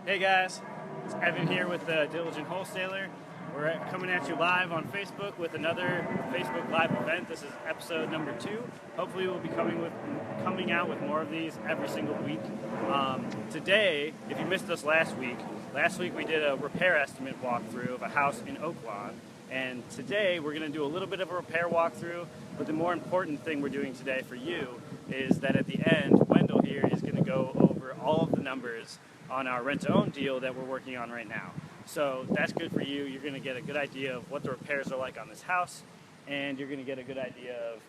Hey guys, it's Evan here with the Diligent Wholesaler. We're coming at you live on Facebook with another Facebook Live event. This is episode number 2. Hopefully we'll be coming out with more of these every single week. Today, if you missed us last week we did a repair estimate walkthrough of a house in Oak Lawn. And today we're going to do a little bit of a repair walkthrough, but the more important thing we're doing today for you is that at the end, Wendell here is going to go over all of the numbers on our rent-to-own deal that we're working on right now. So that's good for you. You're going to get a good idea of what the repairs are like on this house, and you're going to get a good idea of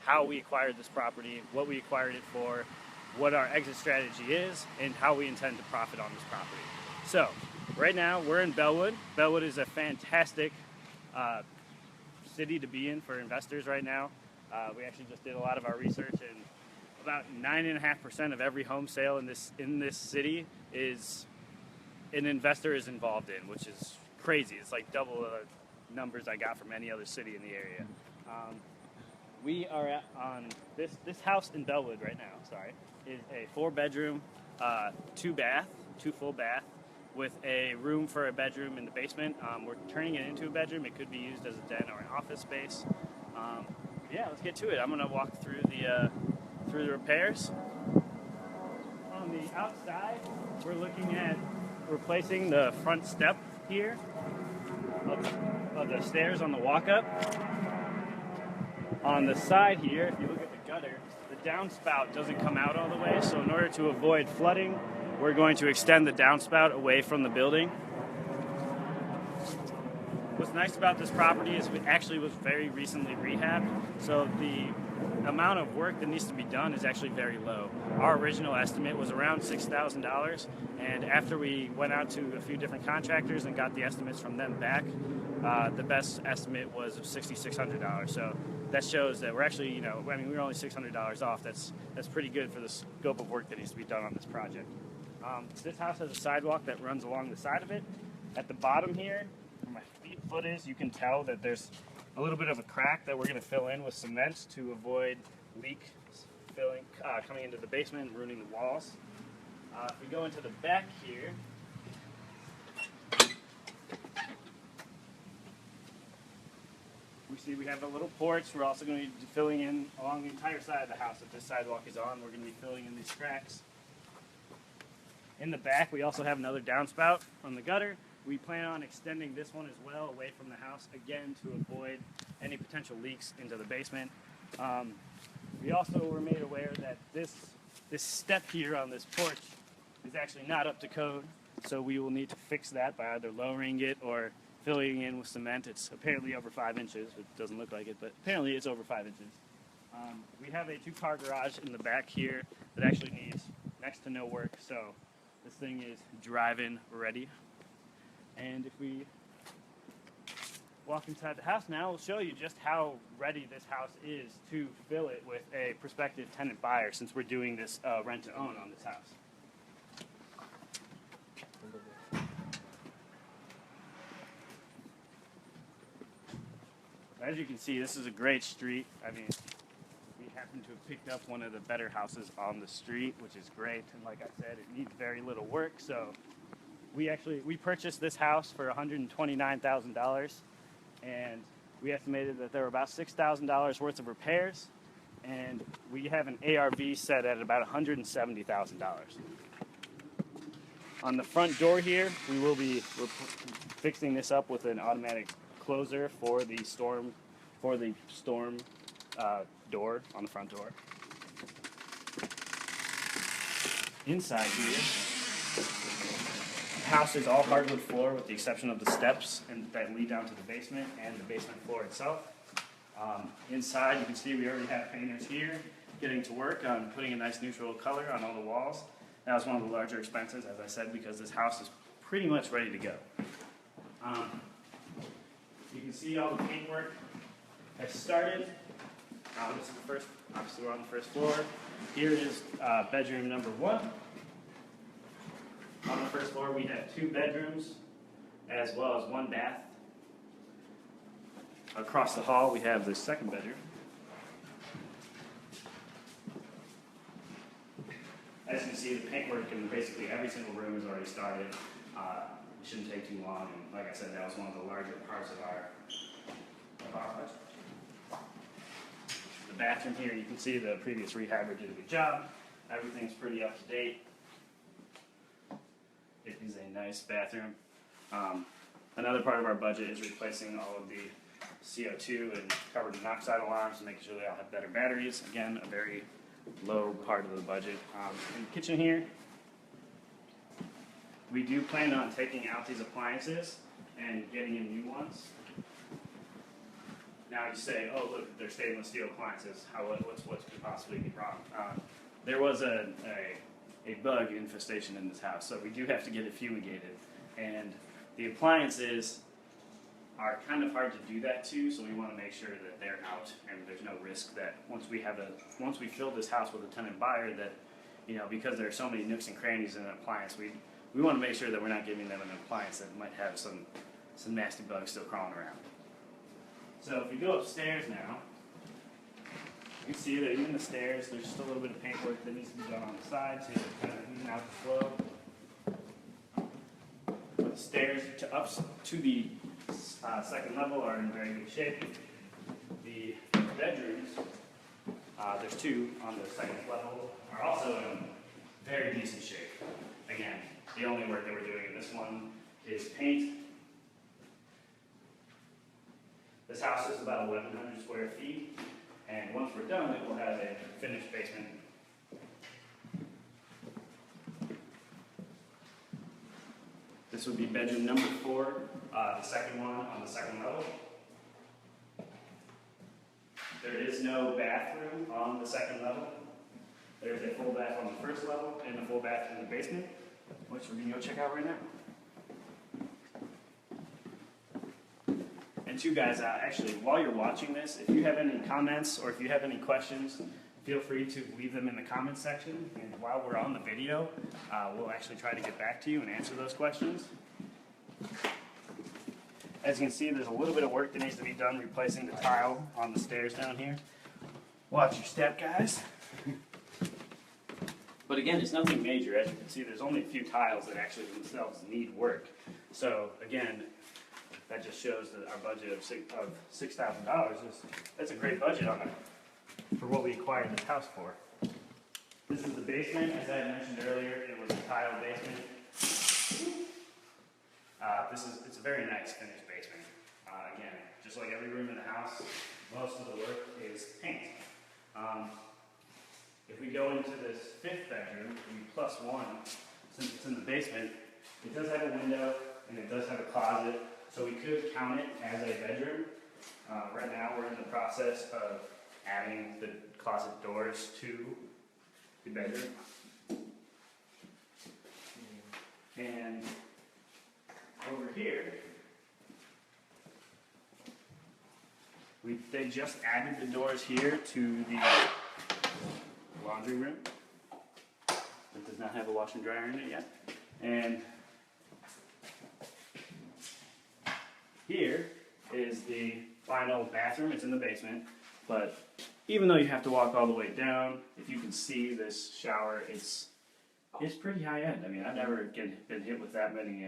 how we acquired this property, what we acquired it for, what our exit strategy is, and how we intend to profit on this property. So right now we're in Bellwood. Bellwood is a fantastic city to be in for investors right now. We actually just did a lot of our research, and about 9.5% of every home sale in this city is an investor is involved in, which is crazy. It's like double the numbers I got from any other city in the area. We are on this house in Bellwood right now. Sorry, is a 4-bedroom, 2 full bath with a room for a bedroom in the basement. We're turning it into a bedroom. It could be used as a den or an office space. Yeah, let's get to it. I'm gonna walk through the repairs. On the outside, we're looking at replacing the front step here of the stairs on the walk-up. On the side here, if you look at the gutter, the downspout doesn't come out all the way, so in order to avoid flooding, we're going to extend the downspout away from the building. What's nice about this property is it actually was very recently rehabbed, so the amount of work that needs to be done is actually very low. Our original estimate was around $6,000, and after we went out to a few different contractors and got the estimates from them back, the best estimate was $6,600. So that shows that we're actually, we're only $600 off. That's pretty good for the scope of work that needs to be done on this project. This house has a sidewalk that runs along the side of it. At the bottom here, where my foot is, you can tell that there's a little bit of a crack that we're going to fill in with cement to avoid leak coming into the basement and ruining the walls. If we go into the back here, we see we have a little porch. We're also going to be filling in along the entire side of the house that this sidewalk is on. We're going to be filling in these cracks. In the back, we also have another downspout on the gutter. We plan on extending this one as well away from the house, again, to avoid any potential leaks into the basement. We also were made aware that this step here on this porch is actually not up to code, so we will need to fix that by either lowering it or filling in with cement. It's apparently over 5 inches. It doesn't look like it, but apparently it's over 5 inches. We have a 2-car garage in the back here that actually needs next to no work, so this thing is drive-in ready. And if we walk inside the house now, we'll show you just how ready this house is to fill it with a prospective tenant buyer, since we're doing this rent-to-own on this house. As you can see, this is a great street. I mean, we happen to have picked up one of the better houses on the street, which is great. And like I said, it needs very little work, so we purchased this house for $129,000, and we estimated that there were about $6,000 worth of repairs, and we have an ARV set at about $170,000. On the front door here, we will be fixing this up with an automatic closer for the storm door on the front door. Inside here, the house is all hardwood floor with the exception of the steps that lead down to the basement and the basement floor itself. Inside, you can see we already have painters here getting to work on putting a nice neutral color on all the walls. That was one of the larger expenses, as I said, because this house is pretty much ready to go. You can see all the paintwork has started. This is the first, obviously we're on the first floor. Here is bedroom number 1. On the first floor we have 2 bedrooms as well as 1 bath. Across the hall we have the second bedroom. As as you can see, the paintwork in basically every single room is already started. It shouldn't take too long, and like I said, that was one of the larger parts of our budget. The bathroom here, you can see the previous rehabber did a good job. Everything's pretty up to date. It is a nice bathroom. Another part of our budget is replacing all of the CO2 and carbon monoxide alarms and making sure they all have better batteries. Again, a very low part of the budget. In the kitchen here, we do plan on taking out these appliances and getting in new ones. Now you say, oh look, they're stainless steel appliances. What could possibly be wrong? There was a bug infestation in this house, so we do have to get it fumigated. And the appliances are kind of hard to do that to, so we want to make sure that they're out and there's no risk that once we fill this house with a tenant buyer, that because there are so many nooks and crannies in an appliance, we want to make sure that we're not giving them an appliance that might have some nasty bugs still crawling around. So if we go upstairs now, you can see that even the stairs, there's just a little bit of paintwork that needs to be done on the sides to kind of even out the flow. The stairs up to the second level are in very good shape. The bedrooms, there's two on the second level, are also in very decent shape. Again, the only work that we're doing in this one is paint. This house is about 1,100 square feet, and once we're done, it will have a finished basement. This would be bedroom number 4, the second one on the second level. There is no bathroom on the second level. There's a full bath on the first level and a full bath in the basement, which we're going to go check out right now. And two guys, actually, while you're watching this, if you have any comments or if you have any questions, feel free to leave them in the comments section. And while we're on the video, we'll actually try to get back to you and answer those questions. As you can see, there's a little bit of work that needs to be done replacing the tile on the stairs down here. Watch your step, guys. But again, it's nothing major. As you can see, there's only a few tiles that actually themselves need work. So again, that just shows that our budget of $6,000 that's a great budget on it for what we acquired this house for. This is the basement. As I had mentioned earlier, it was a tile basement. It's a very nice finished basement. Again, just like every room in the house, most of the work is paint. If we go into this 5th bedroom, we +1, since it's in the basement, it does have a window and it does have a closet, so we could count it as a bedroom. Right now we're in the process of adding the closet doors to the bedroom. And over here, they just added the doors here to the laundry room. It does not have a washer and dryer in it yet. And here is the final bathroom. It's in the basement, but even though you have to walk all the way down, if you can see this shower, it's pretty high end. I mean, I've never been hit with that many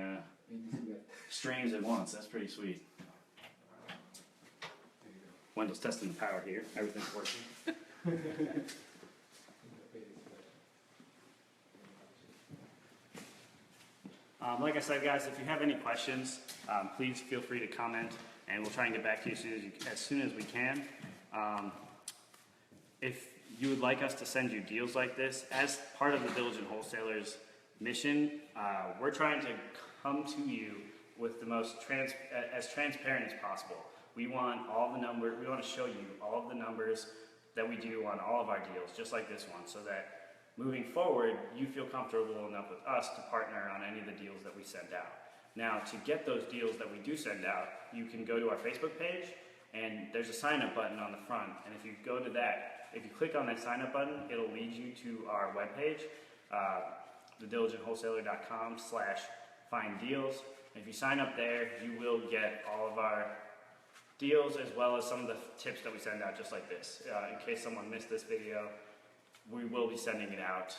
streams at once. That's pretty sweet. Wendell's testing the power here. Everything's working. Like I said, guys, if you have any questions, please feel free to comment, and we'll try and get back to you as soon as we can. If you would like us to send you deals like this, as part of the Diligent Wholesalers mission, we're trying to come to you with the most as transparent as possible. We want all the numbers. We want to show you all of the numbers that we do on all of our deals, just like this one, so that moving forward, you feel comfortable enough with us to partner on any of the deals that we send out. Now, to get those deals that we do send out, you can go to our Facebook page, and there's a sign-up button on the front. And if you go to that, if you click on that sign-up button, it'll lead you to our webpage, thediligentwholesaler.com/find-deals. If you sign up there, you will get all of our deals as well as some of the tips that we send out just like this. In case someone missed this video, we will be sending it out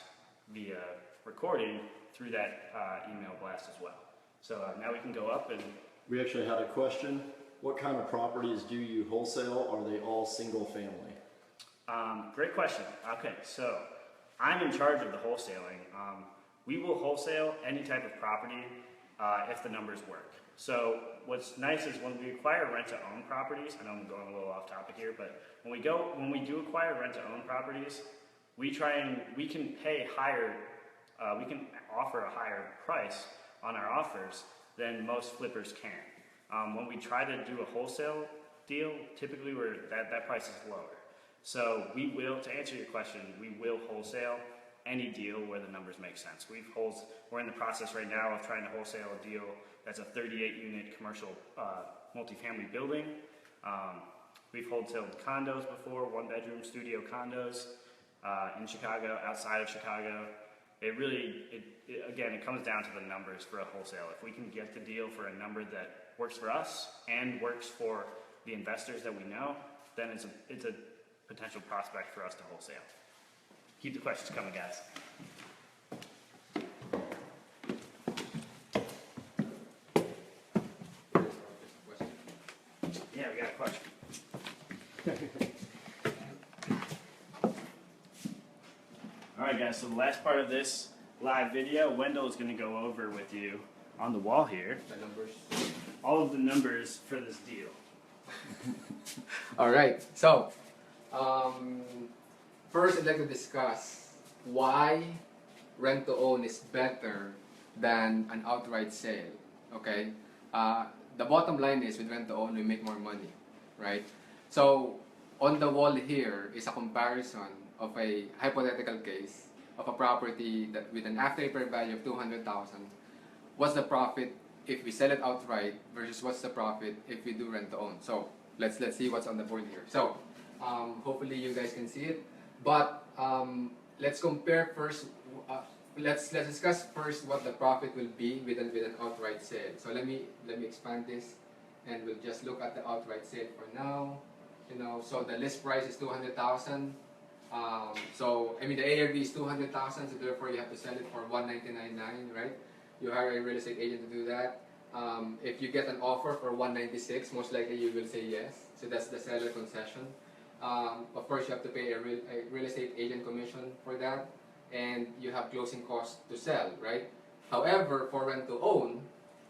via recording through that email blast as well. So now we can go up and... We actually had a question. What kind of properties do you wholesale? Are they all single family? Great question. Okay, so I'm in charge of the wholesaling. We will wholesale any type of property if the numbers work. So what's nice is when we acquire rent-to-own properties, I know I'm going a little off topic here, but when we do acquire rent-to-own properties, we can pay higher, we can offer a higher price on our offers than most flippers can. When we try to do a wholesale deal, typically that price is lower. So we will, to answer your question, we will wholesale any deal where the numbers make sense. We're in the process right now of trying to wholesale a deal that's a 38-unit commercial multifamily building. We've wholesaled condos before, one-bedroom studio condos in Chicago, outside of Chicago. Again, it comes down to the numbers for a wholesale. If we can get the deal for a number that works for us and works for the investors that we know, then it's a potential prospect for us to wholesale. Keep the questions coming, guys. Yeah, we got a question. Alright guys, so the last part of this live video, Wendell is going to go over with you on the wall here The numbers. all of the numbers for this deal. All right. So, first I'd like to discuss why rent to own is better than an outright sale. Okay. The bottom line is with rent to own we make more money, right? So on the wall here is a comparison of a hypothetical case of a property that with an after repair value of 200,000. What's the profit if we sell it outright versus what's the profit if we do rent to own? So let's see what's on the board here. So hopefully you guys can see it. But let's compare first. Let's discuss first what the profit will be with an outright sale. So let me expand this, and we'll just look at the outright sale for now. So the list price is 200,000. So I mean the ARV is 200,000. So therefore you have to sell it for 199.9, right? You hire a real estate agent to do that. If you get an offer for 196, most likely you will say yes. So that's the seller concession. Of course, you have to pay a real estate agent commission for that, and you have closing costs to sell, right? However, for rent to own,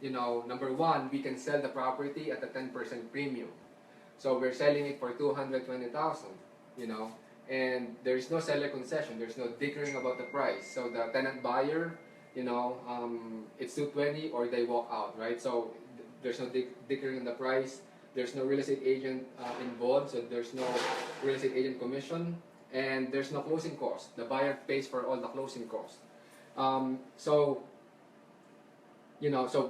number one, we can sell the property at a 10% premium. So we're selling it for 220,000, and there is no seller concession. There's no dickering about the price. So the tenant buyer, it's 220 or they walk out, right? So there's no dickering on the price. There's no real estate agent involved, so there's no real estate agent commission, and there's no closing cost. The buyer pays for all the closing costs. So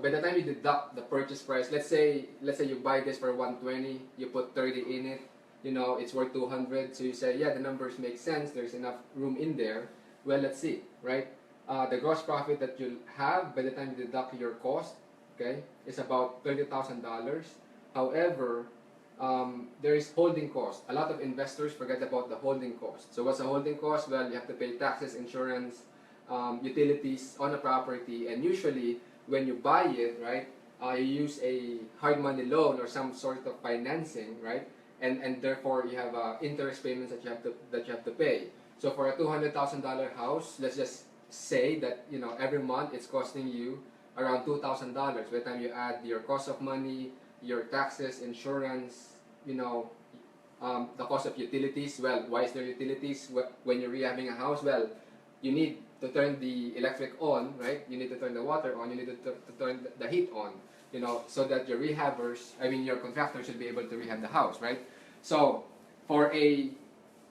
by the time you deduct the purchase price, let's say you buy this for 120, you put 30 in it, it's worth 200. So you say, yeah, the numbers make sense. There's enough room in there. Well, let's see, right? The gross profit that you'll have by the time you deduct your cost, okay, is about $30,000. However, there is holding cost. A lot of investors forget about the holding cost. So what's the holding cost? Well, you have to pay taxes, insurance, utilities on a property, and usually when you buy it, right, you use a hard money loan or some sort of financing, right, and therefore you have interest payments that you have to pay. So for a $200,000 house, let's just say that every month it's costing you around $2,000 by the time you add your cost of money, your taxes, insurance, the cost of utilities. Well, why is there utilities when you're rehabbing a house? Well, you need to turn the electric on, right? You need to turn the water on. You need to turn the heat on, so that your your contractors should be able to rehab the house, right? So for a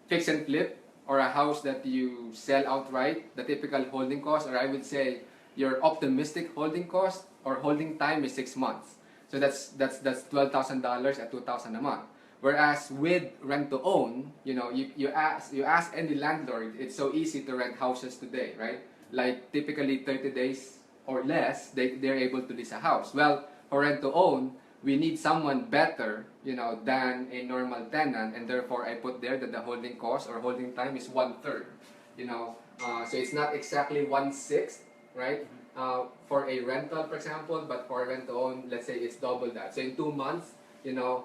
fix and flip or a house that you sell outright, the typical holding cost, or I would say your optimistic holding cost or holding time is 6 months. So that's $12,000 at $2,000 a month. Whereas with rent to own, you ask any landlord, it's so easy to rent houses today, right? Like typically 30 days or less, they're able to lease a house. Well, for rent to own, we need someone better, than a normal tenant, and therefore I put there that the holding cost or holding time is 1/3. You know, so it's not exactly 1/6, right? For a rental, for example, but for a rent to own, let's say it's double that. So in 2 months, you know,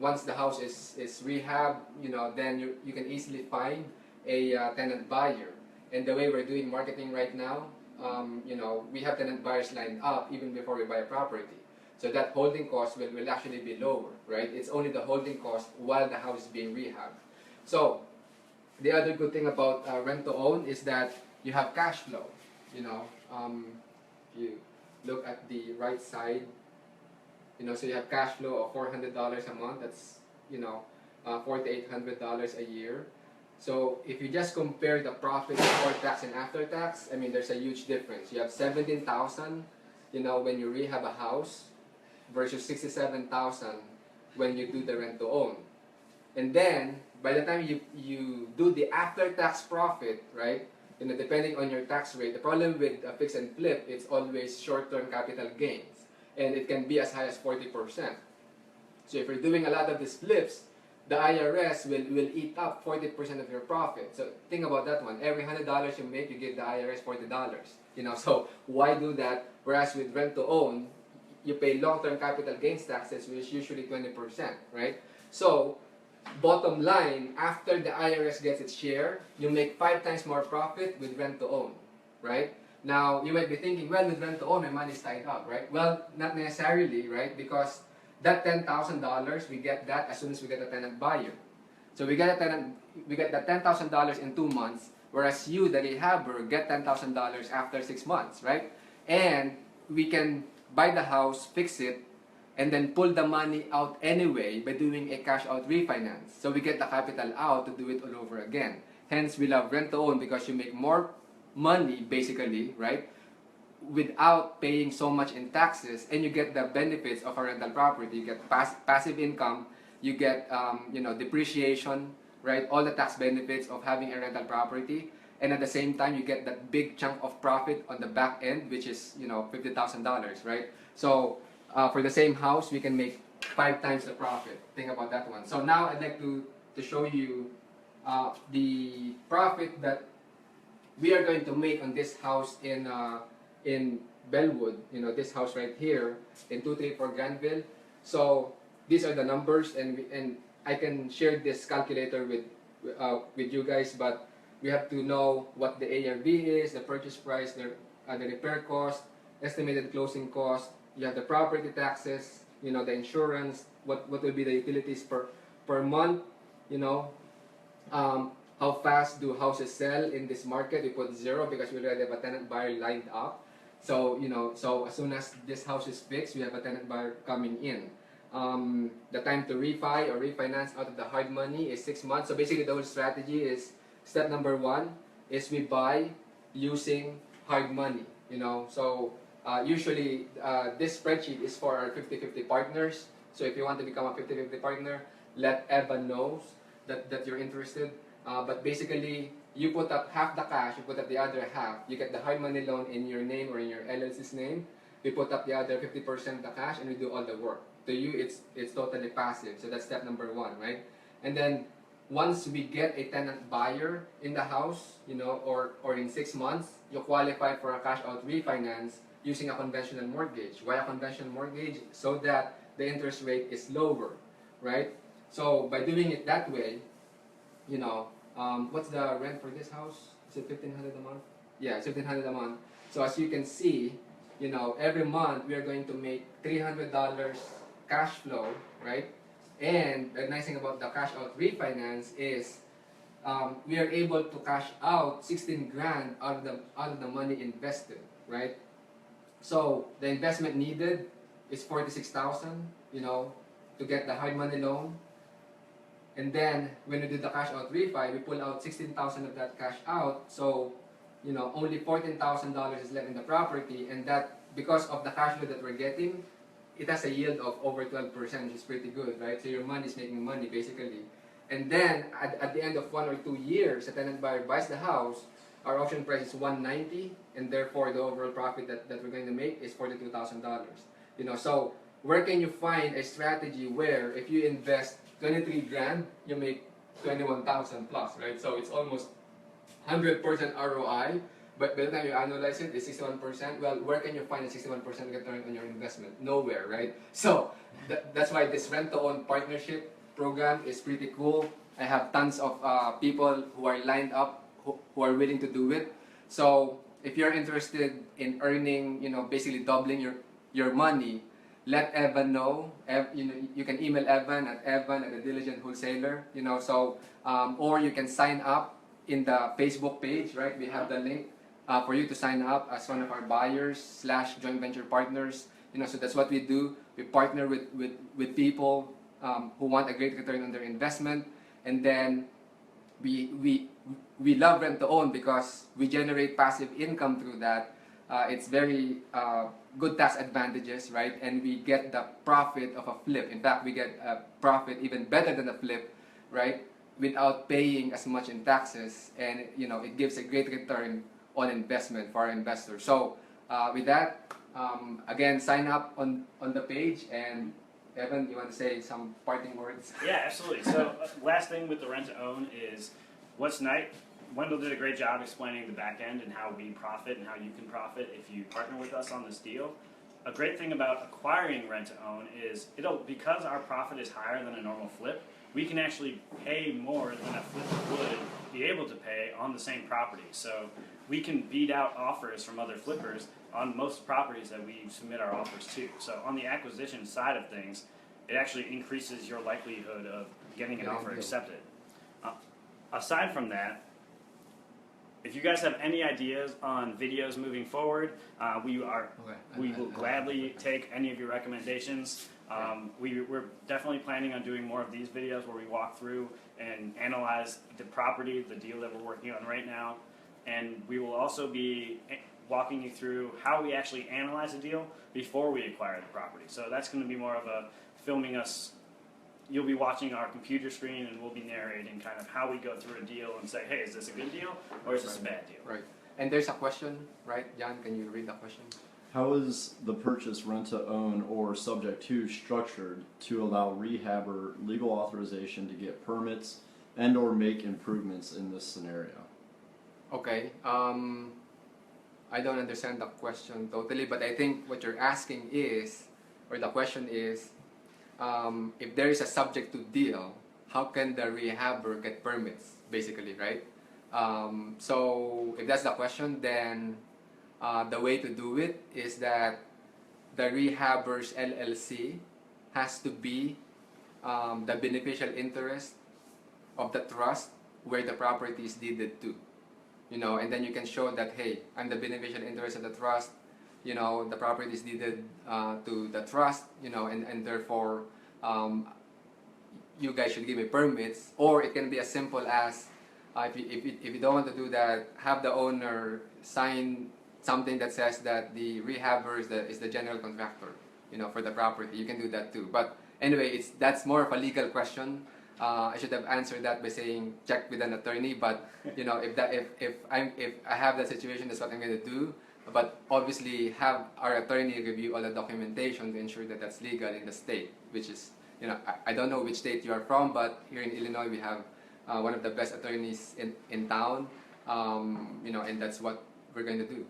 once the house is rehab, you know, then you can easily find a tenant buyer. And the way we're doing marketing right now, you know, we have tenant buyers lined up even before we buy a property. So that holding cost will actually be lower, right? It's only the holding cost while the house is being rehabbed. So the other good thing about rent to own is that you have cash flow. You know, if you look at the right side, you know, so you have cash flow of $400 a month. That's, you know, $4,800 a year. So if you just compare the profit before tax and after tax, I mean, there's a huge difference. You have 17,000, you know, when you rehab a house versus 67,000 when you do the rent to own. And then by the time you do the after tax profit, right? You know, depending on your tax rate, the problem with a fix and flip, it's always short-term capital gains, and it can be as high as 40%. So if you're doing a lot of these flips, the IRS will eat up 40% of your profit. So think about that one. Every $100 you make, you give the IRS $40. You know, so why do that? Whereas with rent to own, you pay long-term capital gains taxes, which is usually 20%, right? So bottom line, after the IRS gets its share, you make 5 times more profit with rent to own, right? Now, you might be thinking, well, with rent to own, my money is tied up, right? Well, not necessarily, right? Because that $10,000, we get that as soon as we get a tenant buyer. So we get that $10,000 in 2 months, whereas you, the rehabber, get $10,000 after 6 months, right? And we can buy the house, fix it, and then pull the money out anyway by doing a cash out refinance. So we get the capital out to do it all over again. Hence, we love rent to own because you make more money, basically, right? Without paying so much in taxes, and you get the benefits of a rental property. You get passive income, you get you know, depreciation, right? All the tax benefits of having a rental property, and at the same time you get that big chunk of profit on the back end, which is, you know, $50,000, right? So for the same house, we can make 5 times the profit. Think about that one. So now I'd like to show you the profit that we are going to make on this house in Bellwood, you know, this house right here in 234 Granville. So these are the numbers, and I can share this calculator with you guys, but we have to know what the ARV is, the purchase price, the repair cost, estimated closing cost. You have the property taxes, you know, the insurance, what will be the utilities per month, you know, how fast do houses sell in this market. We put 0 because we already have a tenant buyer lined up. So, you know, so as soon as this house is fixed, we have a tenant buyer coming in. The time to refi or refinance out of the hard money is 6 months. So basically the whole strategy is, step number 1 is we buy using hard money, you know. So usually this spreadsheet is for our 50-50 partners. So if you want to become a 50-50 partner, let Eva know that you're interested. But basically, you put up half the cash, you put up the other half. You get the hard money loan in your name or in your LLC's name. We put up the other 50% of the cash, and we do all the work. To you, it's totally passive. So that's step number 1, right? And then once we get a tenant buyer in the house, you know, or in 6 months, you qualify for a cash out refinance using a conventional mortgage. Why a conventional mortgage? So that the interest rate is lower, right? So by doing it that way, you know, what's the rent for this house? Is it $1,500 a month? Yeah, it's $1,500 a month. So as you can see, you know, every month we are going to make $300 cash flow, right? And the nice thing about the cash out refinance is we are able to cash out 16 grand out of the money invested, right? So the investment needed is 46,000, you know, to get the hard money loan. And then when we do the cash out refi, we pull out 16,000 of that cash out. So, you know, only $14,000 is left in the property, and that, because of the cash flow that we're getting, it has a yield of over 12%, which is pretty good, right? So your money is making money basically. And then at the end of 1 or 2 years, a tenant buyer buys the house. Our auction price is $190, and therefore the overall profit that we're going to make is $42,000. You know, so where can you find a strategy where if you invest 23 grand, you make 21,000 plus, right? So it's almost 100% ROI, but by the time you analyze it, it's 61%. Well, where can you find a 61% return on your investment? Nowhere, right? So that's why this rent-to-own partnership program is pretty cool. I have tons of people who are lined up who are willing to do it. So if you're interested in earning, basically doubling your money, let Evan know. You can email Evan at the Diligent Wholesaler. Or you can sign up in the Facebook page, right? We have the link for you to sign up as one of our buyers / joint venture partners. So that's what we do. We partner with people who want a great return on their investment, and then we love rent to own because we generate passive income through that. It's very good tax advantages, right? And we get the profit of a flip. In fact, we get a profit even better than a flip, right? Without paying as much in taxes, and it gives a great return on investment for our investors. So with that, again, sign up on the page. And Evan, you want to say some parting words? Yeah, absolutely. So last thing with the rent to own is what's nice. Wendell did a great job explaining the back end and how we profit and how you can profit if you partner with us on this deal. A great thing about acquiring rent to own is because our profit is higher than a normal flip, we can actually pay more than a flipper would be able to pay on the same property. So we can beat out offers from other flippers on most properties that we submit our offers to. So on the acquisition side of things, it actually increases your likelihood of getting an offer accepted. Aside from that, if you guys have any ideas on videos moving forward, we will gladly take any of your recommendations. We're definitely planning on doing more of these videos where we walk through and analyze the property, the deal that we're working on right now. And we will also be walking you through how we actually analyze a deal before we acquire the property. So that's going to be more of a filming us. You'll be watching our computer screen and we'll be narrating kind of how we go through a deal and say, hey, is this a good deal or is this a bad deal? Right. And there's a question, right? John, can you read the question? How is the purchase rent to own or subject to structured to allow rehab or legal authorization to get permits and or make improvements in this scenario? Okay. I don't understand the question totally, but I think what you're asking is, or the question is, if there is a subject to deal, how can the rehabber get permits, basically, right? So if that's the question, then the way to do it is that the rehabber's LLC has to be the beneficial interest of the trust where the property is deeded to. And then you can show that, hey, I'm the beneficial interest of the trust, the property is deeded to the trust, and therefore you guys should give me permits. Or it can be as simple as, if you don't want to do that, have the owner sign something that says that the rehabber is the general contractor, for the property. You can do that too. But anyway, that's more of a legal question. I should have answered that by saying check with an attorney. But if I have that situation, that's what I'm going to do. But obviously, have our attorney review all the documentation to ensure that that's legal in the state, which is, I don't know which state you are from, but here in Illinois we have one of the best attorneys in town, and that's what we're going to do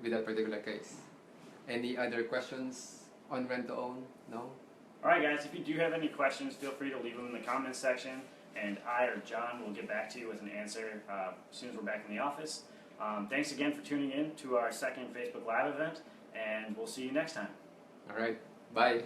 with that particular case. Any other questions on rent to own? No? Alright guys, if you do have any questions, feel free to leave them in the comments section, and I or John will get back to you with an answer as soon as we're back in the office. Thanks again for tuning in to our second Facebook Live event, and we'll see you next time. Alright, bye.